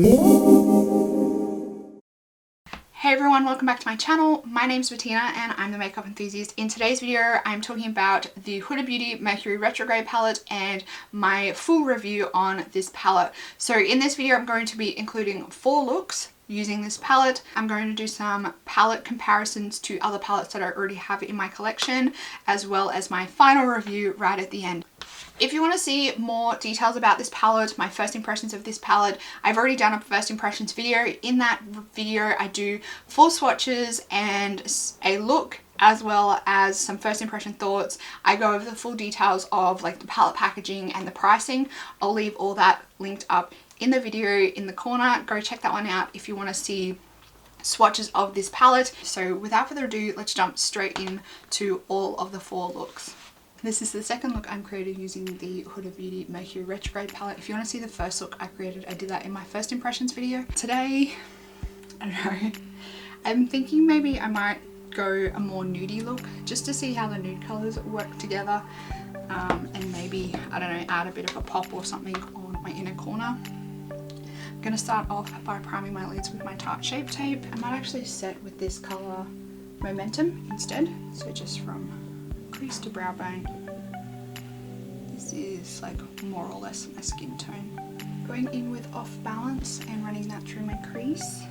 Hey everyone, welcome back to my channel. My name's Bettina and I'm the makeup enthusiast. In today's video, I'm talking about the Huda Beauty Mercury Retrograde palette and my full review on this palette. So in this video, I'm going to be including 4 looks using this palette. I'm going to do some palette comparisons to other palettes that I already have in my collection, as well as my final review right at the end. If you want to see more details about this palette, my first impressions of this palette, I've already done a first impressions video. In that video, I do full swatches and a look, as well as some first impression thoughts. I go over the full details of like the palette packaging and the pricing. I'll leave all that linked up in the video in the corner. Go check that one out if you want to see swatches of this palette. So without further ado, let's jump straight in to all of the 4 looks. This is the second look I'm created using the Huda Beauty Mercury Retrograde palette. If you want to see the first look I created, I did that in my first impressions video. Today, I don't know, I'm thinking maybe I might go a more nudie look just to see how the nude colours work together, and maybe, I don't know, add a bit of a pop or something on my inner corner. I'm going to start off by priming my lids with my Tarte Shape Tape. I might actually set with this colour Momentum instead, so just from crease to brow bone. This is like more or less my skin tone. Going in with Off Balance and running that through my crease.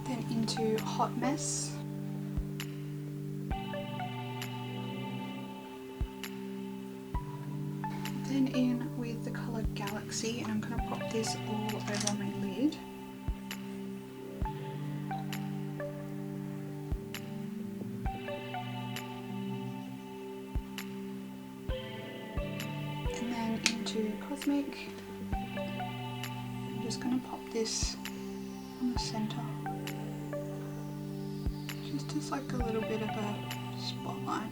Then into Hot Mess. Then in with the colour Galaxy, and I'm going to pop this all over my lid. And then into Cosmic. I'm just going to pop this on the centre. Just as like a little bit of a spotlight.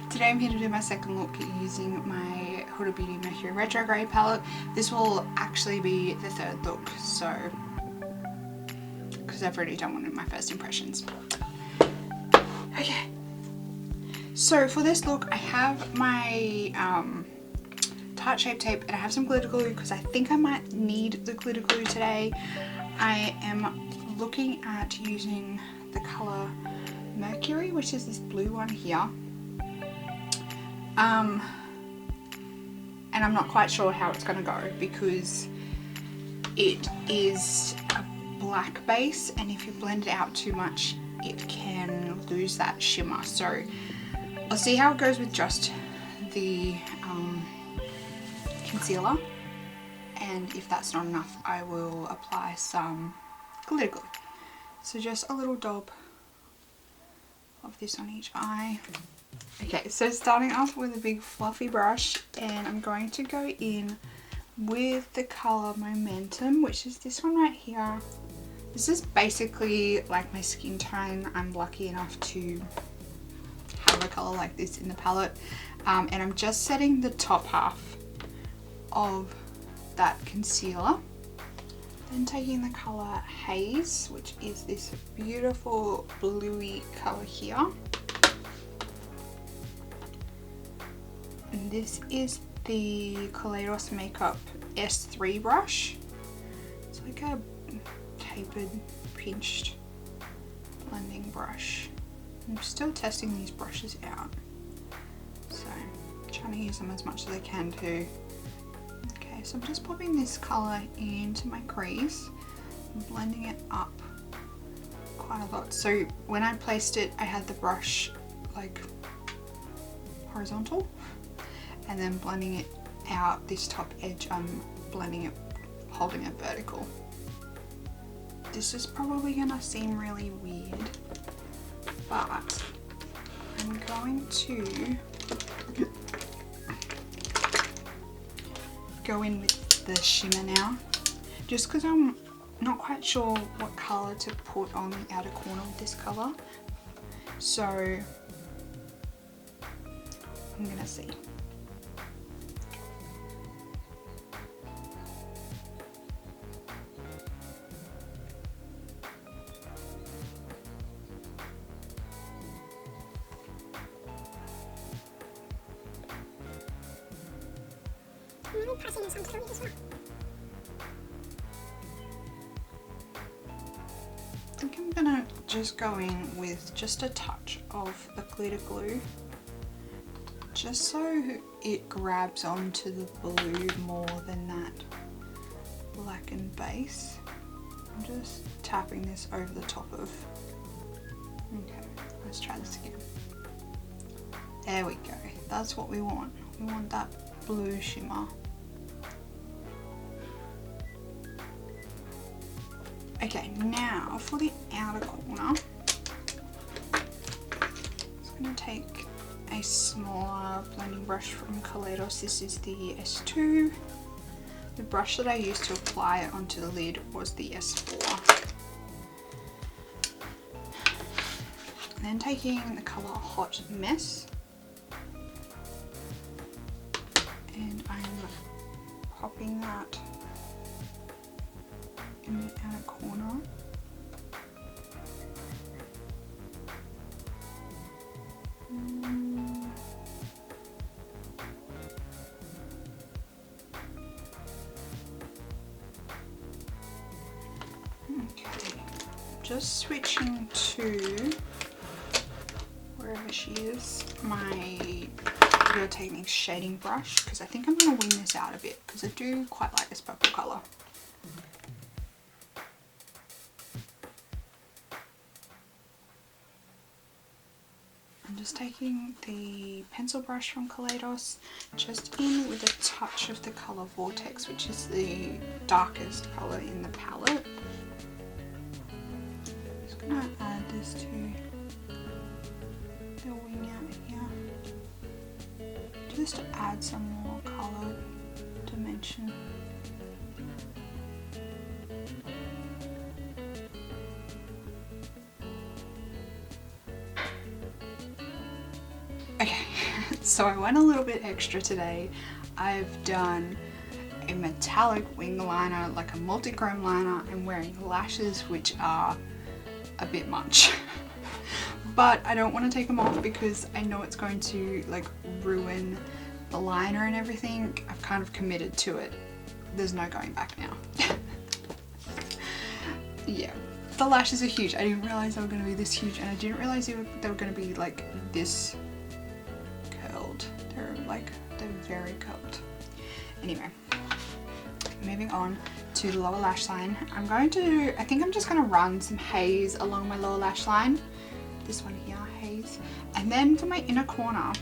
Today I'm here to do my second look using my Huda Beauty Mercury Retrograde palette. This will actually be the third look, so because I've already done one in my first impressions. Okay, so for this look I have my Tarte Shape Tape and I have some glitter glue because I think I might need the glitter glue today. I am looking at using the colour Mercury, which is this blue one here. And I'm not quite sure how it's going to go because it is a black base, and if you blend it out too much it can lose that shimmer. So I'll see how it goes with just the concealer, and if that's not enough I will apply some glitter glue. So just a little dab of this on each eye. Okay, so starting off with a big fluffy brush, and I'm going to go in with the colour Momentum, which is this one right here. This is basically like my skin tone. I'm lucky enough to have a colour like this in the palette, and I'm just setting the top half of that concealer. Then taking the colour Haze, which is this beautiful bluey colour here. And this is the Kaleidos Makeup S3 brush. It's like a tapered, pinched blending brush. I'm still testing these brushes out, so I'm trying to use them as much as I can too. Okay, so I'm just popping this colour into my crease and blending it up quite a lot. So when I placed it, I had the brush like horizontal, and then blending it out this top edge, I'm blending it, holding it vertical. This is probably gonna seem really weird, but I'm going to go in with the shimmer now, just because I'm not quite sure what colour to put on the outer corner with this colour. So I'm gonna see. I'm pressing this onto the lid as well. I think I'm gonna just go in with just a touch of the glitter glue, just so it grabs onto the blue more than that blackened base. I'm just tapping this over the top of. Okay, let's try this again. There we go. That's what we want. We want that blue shimmer. Okay, now for the outer corner, I'm just going to take a smaller blending brush from Kaleidos. This is the S2. The brush that I used to apply it onto the lid was the S4. And then taking the colour Hot Mess, and I'm popping that in the outer corner. Okay, just switching to wherever she is, my Real Techniques shading brush, because I think I'm going to wing this out a bit because I do quite like this purple colour. I'm just taking the pencil brush from Kaleidos, just in with a touch of the colour Vortex, which is the darkest colour in the palette. Just going to add this to the wing out here, just to add some more colour dimension. Okay, so I went a little bit extra today. I've done a metallic wing liner, like a multi-chrome liner. I'm wearing lashes, which are a bit much. But I don't want to take them off because I know it's going to like ruin the liner and everything. I've kind of committed to it. There's no going back now. Yeah, the lashes are huge. I didn't realize they were going to be this huge, and I didn't realize they were going to be like this curled. They're very curled. Anyway, moving on to the lower lash line. I think I'm just going to run some haze along my lower lash line. This one here, haze. And then for my inner corner,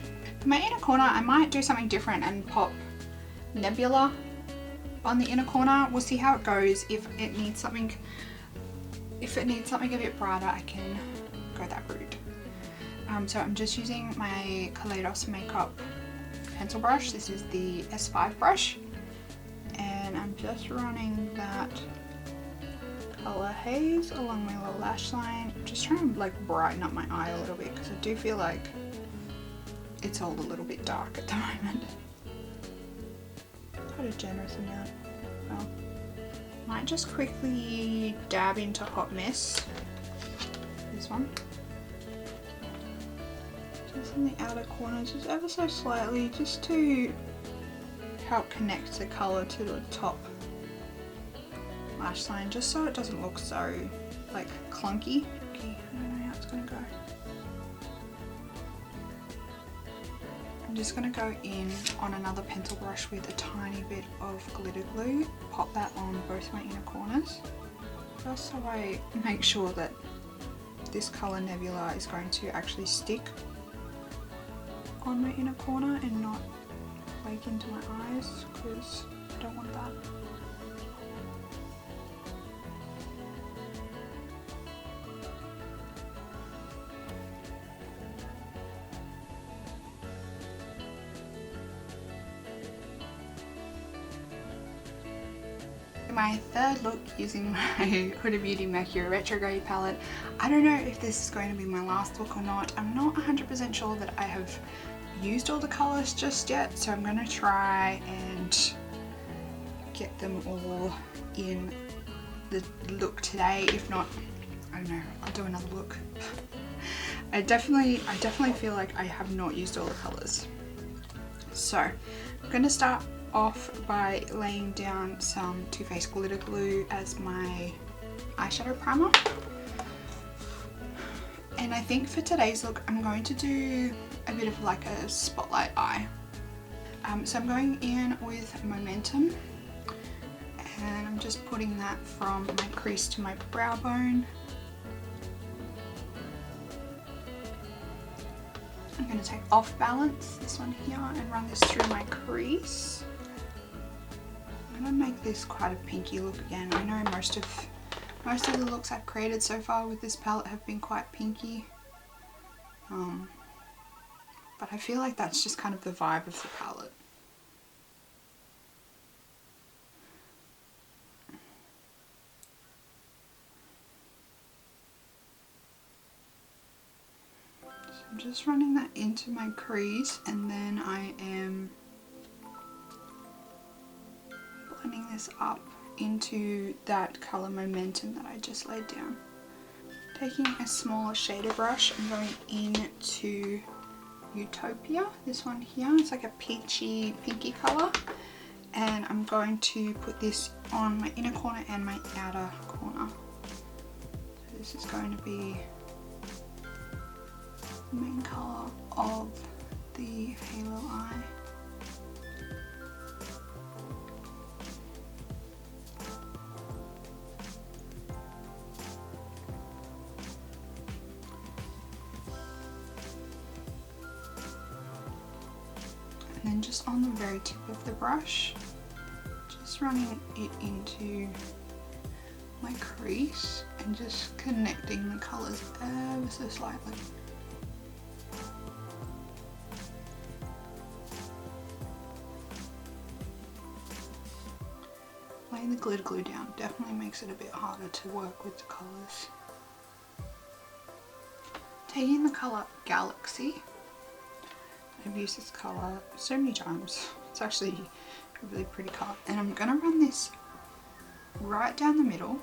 I might do something different and pop Nebula on the inner corner. We'll see how it goes. If it needs something a bit brighter, I can go that route. So I'm just using my Kaleidos makeup pencil brush. This is the S5 brush, and I'm just running that color haze along my lower lash line. I'm just trying to like brighten up my eye a little bit because I do feel like it's all a little bit dark at the moment. Quite a generous amount. Well, might just quickly dab into Hot Mess. This one. Just in the outer corners, just ever so slightly, just to help connect the colour to the top lash line, just so it doesn't look so like clunky. Okay, I don't know how it's gonna go. I'm just gonna go in on another pencil brush with a tiny bit of glitter glue, pop that on both my inner corners, just so I make sure that this colour Nebula is going to actually stick on my inner corner and not flake into my eyes, because I don't want that. My third look using my Huda Beauty Mercury Retrograde palette. I don't know if this is going to be my last look or not. I'm not 100% sure that I have used all the colours just yet, so I'm going to try and get them all in the look today. If not, I don't know, I'll do another look. I definitely feel like I have not used all the colours. So I'm going to start off by laying down some Too Faced glitter glue as my eyeshadow primer, and I think for today's look I'm going to do a bit of like a spotlight eye. So I'm going in with Momentum, and I'm just putting that from my crease to my brow bone. I'm going to take Off Balance, this one here, and run this through my crease. I'm going to make this quite a pinky look again. I know most of the looks I've created so far with this palette have been quite pinky. But I feel like that's just kind of the vibe of the palette. So I'm just running that into my crease, and then I am blending this up into that colour Momentum that I just laid down. Taking a smaller shader brush, I'm going into Utopia, this one here. It's like a peachy pinky colour, and I'm going to put this on my inner corner and my outer corner. So this is going to be the main colour of the halo eye. And then just on the very tip of the brush, just running it into my crease and just connecting the colours ever so slightly. Laying the glitter glue down definitely makes it a bit harder to work with the colours. Taking the colour Galaxy. I've used this colour so many times. It's actually a really pretty colour. And I'm going to run this right down the middle.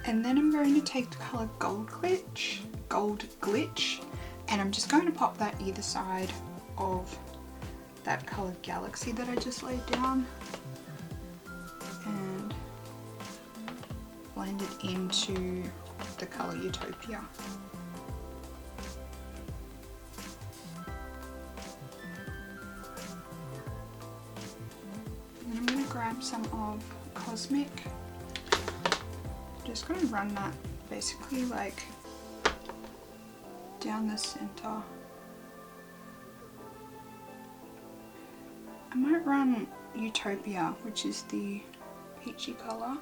And then I'm going to take the colour Gold Glitch, and I'm just going to pop that either side of that colour Galaxy that I just laid down and blend it into the colour Utopia. And then I'm going to grab some of Cosmic. Just going to run that basically like down the center. I might run Utopia, which is the peachy colour.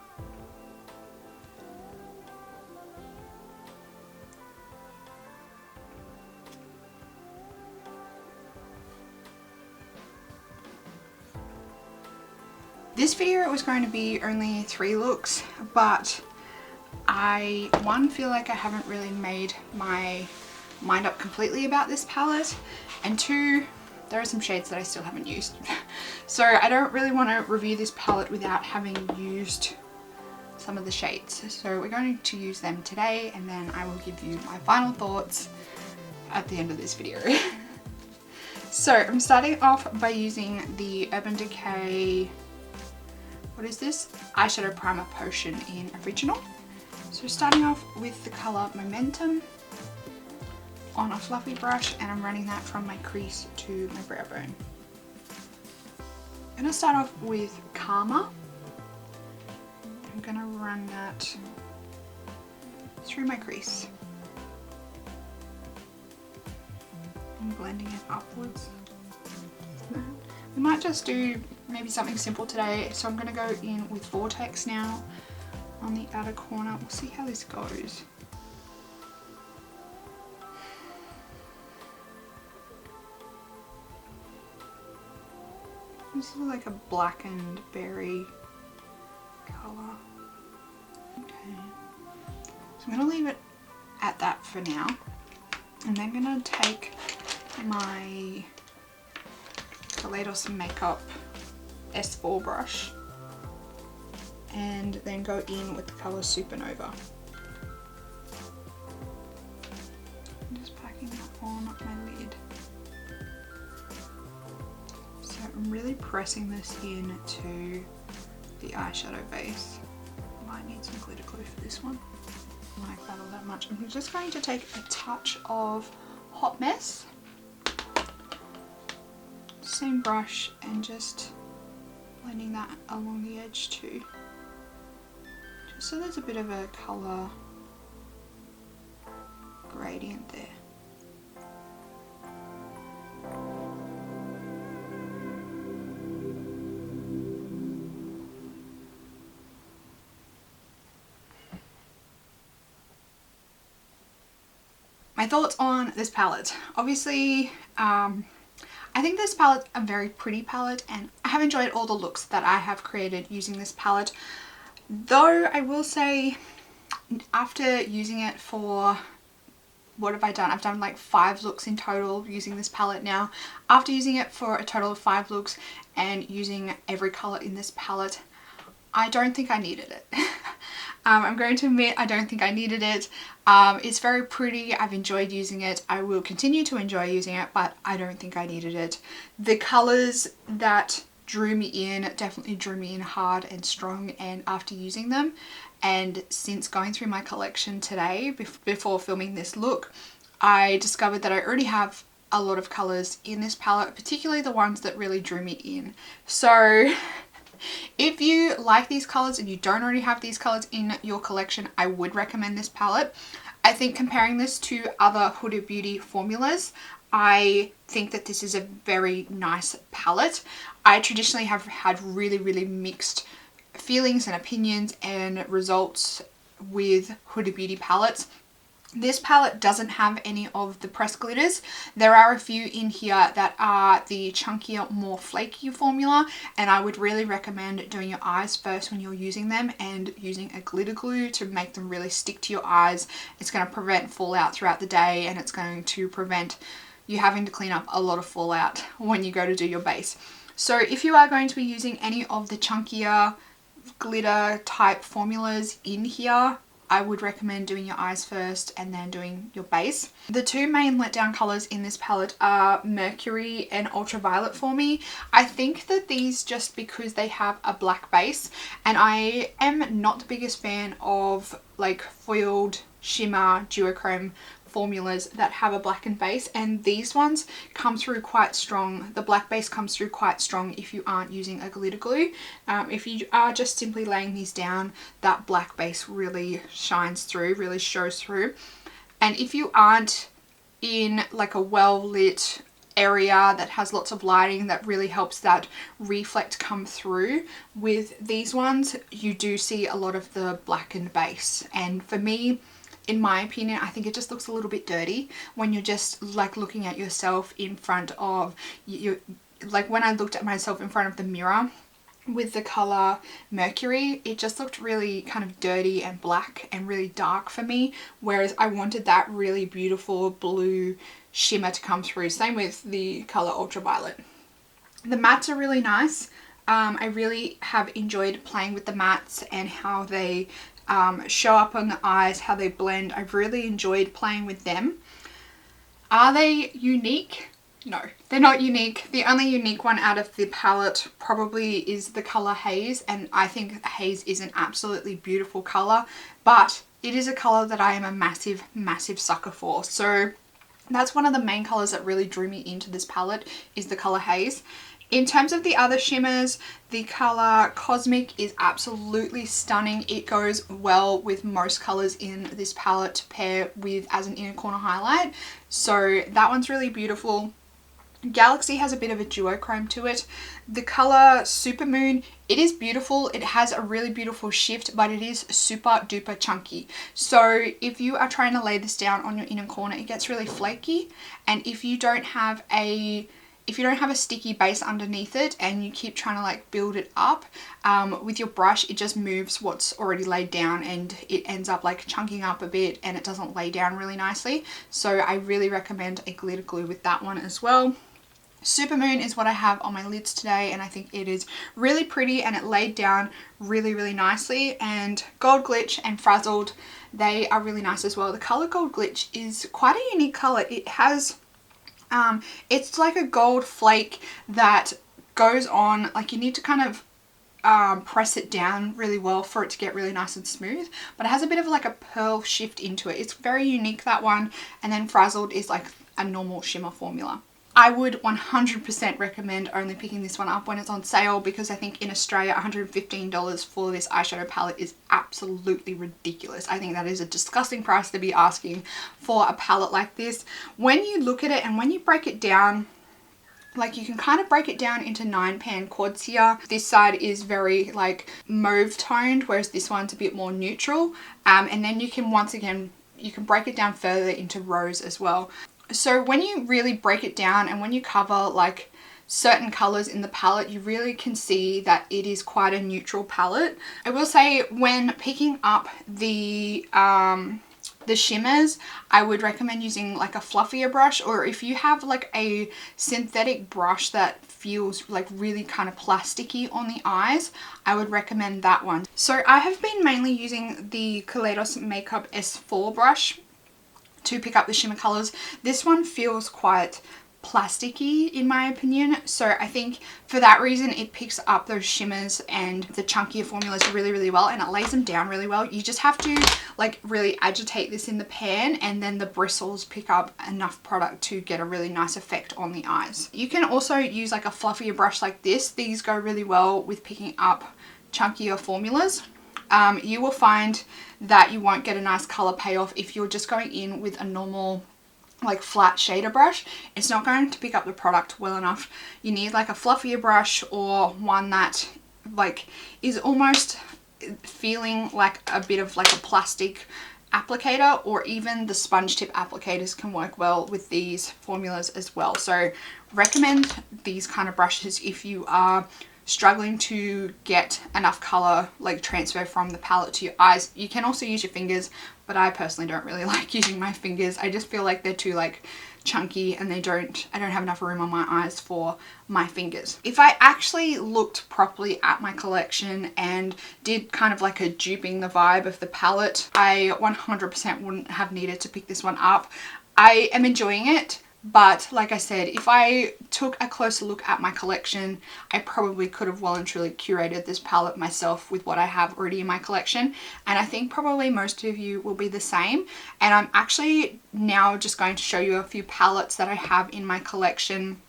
This video was going to be only 3 looks, but I, one, feel like I haven't really made my mind up completely about this palette, and 2, there are some shades that I still haven't used. So I don't really want to review this palette without having used some of the shades. So we're going to use them today, and then I will give you my final thoughts at the end of this video. So I'm starting off by using the Urban Decay, what is this? Eyeshadow Primer Potion in Original. So starting off with the colour Momentum, on a fluffy brush and I'm running that from my crease to my brow bone. I'm going to start off with Karma. I'm going to run that through my crease. And blending it upwards. We might just do maybe something simple today, so I'm going to go in with Vortex now on the outer corner. We'll see how this goes. This is like a blackened berry colour. Okay, so I'm going to leave it at that for now, and then I'm going to take my Kaleidos Makeup S4 brush and then go in with the colour Supernova. I'm just packing that on my lid. So I'm really pressing this into the eyeshadow base. Might need some glitter glue for this one. I don't like that all that much. I'm just going to take a touch of Hot Mess, same brush, and just blending that along the edge too. Just so there's a bit of a colour gradient there. My thoughts on this palette. Obviously, I think this palette a very pretty palette, and I have enjoyed all the looks that I have created using this palette. Though I will say, after using it for, what have I done? I've done like 5 looks in total using this palette now. After using it for a total of 5 looks and using every colour in this palette, I don't think I needed it. I'm going to admit I don't think I needed it. It's very pretty. I've enjoyed using it. I will continue to enjoy using it, but I don't think I needed it. The colours that drew me in definitely drew me in hard and strong, and after using them, and since going through my collection today before filming this look, I discovered that I already have a lot of colours in this palette, particularly the ones that really drew me in. So if you like these colours and you don't already have these colours in your collection, I would recommend this palette. I think comparing this to other Huda Beauty formulas, I think that this is a very nice palette. I traditionally have had really mixed feelings and opinions and results with Huda Beauty palettes. This palette doesn't have any of the pressed glitters. There are a few in here that are the chunkier, more flaky formula, and I would really recommend doing your eyes first when you're using them and using a glitter glue to make them really stick to your eyes. It's going to prevent fallout throughout the day, and it's going to prevent you having to clean up a lot of fallout when you go to do your base. So if you are going to be using any of the chunkier glitter type formulas in here, I would recommend doing your eyes first and then doing your base. The 2 main letdown colours in this palette are Mercury and Ultraviolet for me. I think that these, just because they have a black base, and I am not the biggest fan of like foiled shimmer duochrome formulas that have a blackened base, and these ones come through quite strong. The black base comes through quite strong if you aren't using a glitter glue. If you are just simply laying these down, that black base really shines through, really shows through. And if you aren't in like a well lit area that has lots of lighting that really helps that reflect come through, with these ones you do see a lot of the blackened base. And for me, in my opinion, I think it just looks a little bit dirty when you're just like looking at yourself in front of you. Like when I looked at myself in front of the mirror with the colour Mercury, it just looked really kind of dirty and black and really dark for me, whereas I wanted that really beautiful blue shimmer to come through. Same with the colour Ultraviolet. The mattes are really nice. I really have enjoyed playing with the mattes and how they show up on the eyes, how they blend. I've really enjoyed playing with them. Are they unique? No, they're not unique. The only unique one out of the palette probably is the colour Haze, and I think Haze is an absolutely beautiful colour, but it is a colour that I am a massive sucker for. So That's one of the main colors that really drew me into this palette, is the color Haze. In terms of the other shimmers, the color Cosmic is absolutely stunning. It goes well with most colors in this palette to pair with as an inner corner highlight. So that one's really beautiful. Galaxy has a bit of a duochrome to it. The color Supermoon, it is beautiful. It has a really beautiful shift, but it is super duper chunky. So if you are trying to lay this down on your inner corner, it gets really flaky. And if you don't have a sticky base underneath it and you keep trying to like build it up with your brush, it just moves what's already laid down and it ends up like chunking up a bit and it doesn't lay down really nicely. So I really recommend a glitter glue with that one as well. Supermoon is what I have on my lids today, and I think it is really pretty and it laid down really, really nicely. And Gold Glitch and Frazzled, they are really nice as well. The color Gold Glitch is quite a unique color. It has, it's like a gold flake that goes on, like you need to kind of press it down really well for it to get really nice and smooth, but it has a bit of like a pearl shift into it. It's very unique, that one. And then Frazzled is like a normal shimmer formula. I would 100% recommend only picking this one up when it's on sale, because I think in Australia $115 for this eyeshadow palette is absolutely ridiculous. I think that is a disgusting price to be asking for a palette like this. When you look at it and when you break it down, like you can kind of break it down into 9-pan quads here. This side is very like mauve toned, whereas this one's a bit more neutral. And then you can, once again, you can break it down further into rows as well. So when you really break it down and when you cover like certain colors in the palette, you really can see that it is quite a neutral palette. I will say, when picking up the shimmers, I would recommend using like a fluffier brush, or if you have like a synthetic brush that feels like really kind of plasticky on the eyes, I would recommend that one. So I have been mainly using the Kaleidos Makeup S4 brush to pick up the shimmer colors. This one feels quite plasticky in my opinion, so I think for that reason it picks up those shimmers and the chunkier formulas really, really well, and it lays them down really well. You just have to like really agitate this in the pan, and then the bristles pick up enough product to get a really nice effect on the eyes. You can also use like a fluffier brush like this. These go really well with picking up chunkier formulas. You will find that you won't get a nice color payoff if you're just going in with a normal like flat shader brush. It's not going to pick up the product well enough. You need like a fluffier brush, or one that like is almost feeling like a bit of like a plastic applicator, or even the sponge tip applicators can work well with these formulas as well. So recommend these kind of brushes if you are struggling to get enough color like transfer from the palette to your eyes. You can also use your fingers, but I personally don't really like using my fingers. I just feel like they're too like chunky, and I don't have enough room on my eyes for my fingers. If I actually looked properly at my collection and did kind of like a duping the vibe of the palette, I 100% wouldn't have needed to pick this one up. I am enjoying it, but like I said, if I took a closer look at my collection, I probably could have well and truly curated this palette myself with what I have already in my collection. And I think probably most of you will be the same. And I'm actually now just going to show you a few palettes that I have in my collection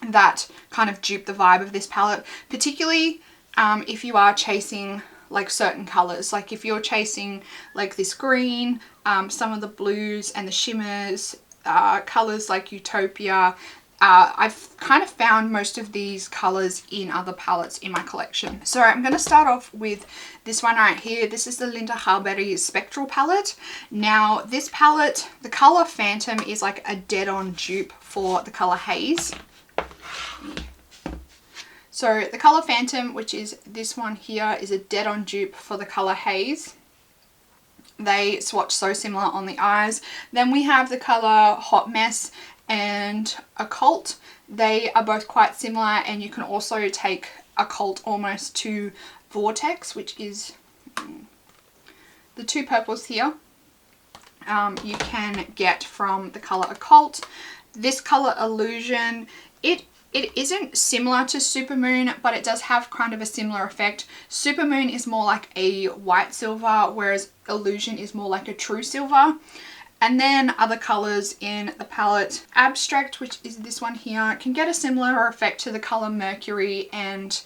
that kind of dupe the vibe of this palette, particularly if you are chasing like certain colors. Like if you're chasing like this green, some of the blues and the shimmers, colors like Utopia. I've kind of found most of these colors in other palettes in my collection. So I'm going to start off with this one right here. This is the Linda Hallberry Spectral palette. Now this palette, the color Phantom is like a dead-on dupe for the color Haze. So the color Phantom, which is this one here, is a dead-on dupe for the color Haze. They swatch so similar on the eyes. Then we have the color Hot Mess and Occult. They are both quite similar, and you can also take Occult almost to Vortex, which is the two purples here. You can get from the color Occult. This color Illusion, it isn't similar to Supermoon, but it does have kind of a similar effect. Supermoon is more like a white silver, whereas Illusion is more like a true silver. And then other colors in the palette. Abstract, which is this one here, can get a similar effect to the color Mercury and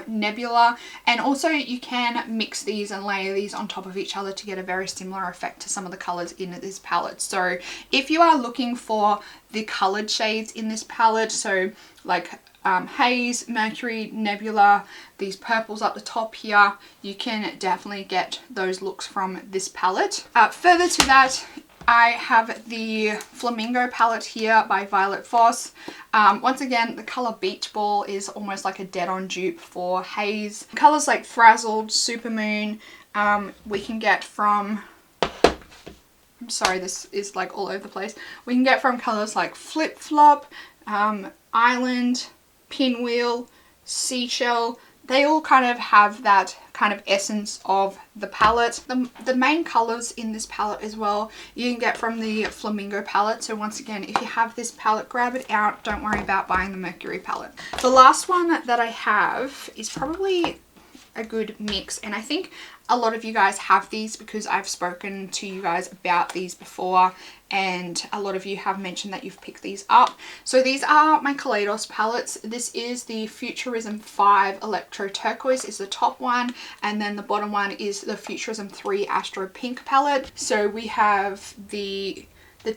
Nebula, and also you can mix these and layer these on top of each other to get a very similar effect to some of the colors in this palette. So if you are looking for the colored shades in this palette, so like Haze, Mercury, Nebula, these purples up the top here, you can definitely get those looks from this palette. Further to that, I have the Flamingo palette here by Violet Voss. Once again, the color Beach Ball is almost like a dead-on dupe for Haze. Colors like Frazzled, Supermoon, we can get from, I'm sorry, this is like all over the place. We can get from colors like Flip Flop, Island, Pinwheel, Seashell. They all kind of have that kind of essence of the palette. The main colors in this palette as well, you can get from the Flamingo palette. So once again, if you have this palette, grab it out. Don't worry about buying the Mercury palette. The last one that I have is probably a good mix, and I think a lot of you guys have these because I've spoken to you guys about these before, and a lot of you have mentioned that you've picked these up. So these are my Kaleidos palettes. This is the Futurism 5 Electro Turquoise is the top one, and then the bottom one is the Futurism 3 Astro Pink palette. So we have the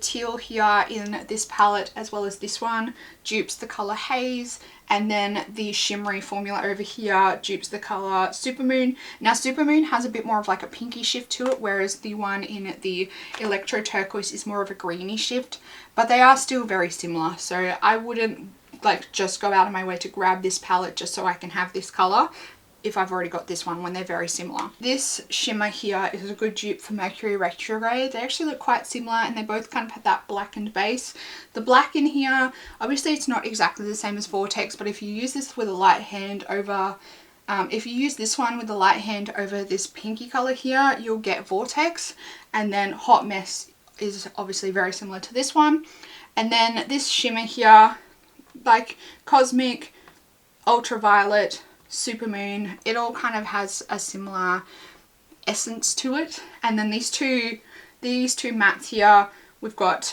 teal here in this palette, as well as this one dupes the color Haze, and then the shimmery formula over here dupes the color Supermoon. Now Supermoon has a bit more of like a pinky shift to it, whereas the one in the Electro Turquoise is more of a greeny shift, but they are still very similar. So I wouldn't like just go out of my way to grab this palette just so I can have this color if I've already got this one, when they're very similar. This shimmer here is a good dupe for Mercury Retrograde. They actually look quite similar, and they both kind of have that blackened base. The black in here, obviously it's not exactly the same as Vortex, but if you use this with a light hand over, if you use this one with a light hand over this pinky color here, you'll get Vortex. And then Hot Mess is obviously very similar to this one. And then this shimmer here, like Cosmic, Ultraviolet, Supermoon, it all kind of has a similar essence to it. And then these two mattes here, we've got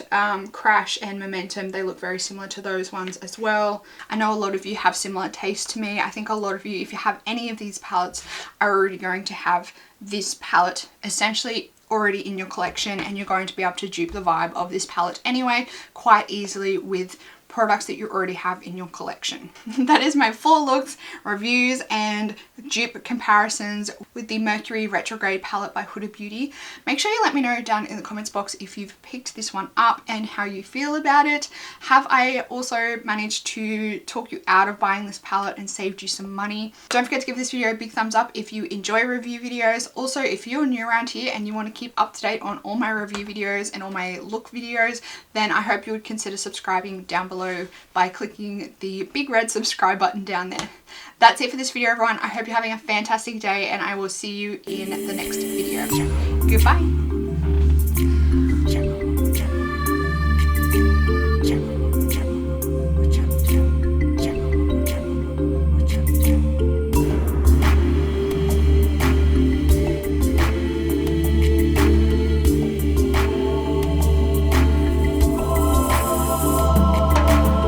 Crash and Momentum. They look very similar to those ones as well. I know a lot of you have similar taste to me. I think a lot of you, if you have any of these palettes, are already going to have this palette essentially already in your collection, and you're going to be able to dupe the vibe of this palette anyway quite easily with products that you already have in your collection. That is my full looks, reviews, and dupe comparisons with the Mercury Retrograde palette by Huda Beauty. Make sure you let me know down in the comments box if you've picked this one up and how you feel about it. Have I also managed to talk you out of buying this palette and saved you some money? Don't forget to give this video a big thumbs up if you enjoy review videos. Also, if you're new around here and you want to keep up to date on all my review videos and all my look videos, then I hope you would consider subscribing down below by clicking the big red subscribe button down there. That's it for this video, everyone. I hope you're having a fantastic day, and I will see you in the next video. Goodbye.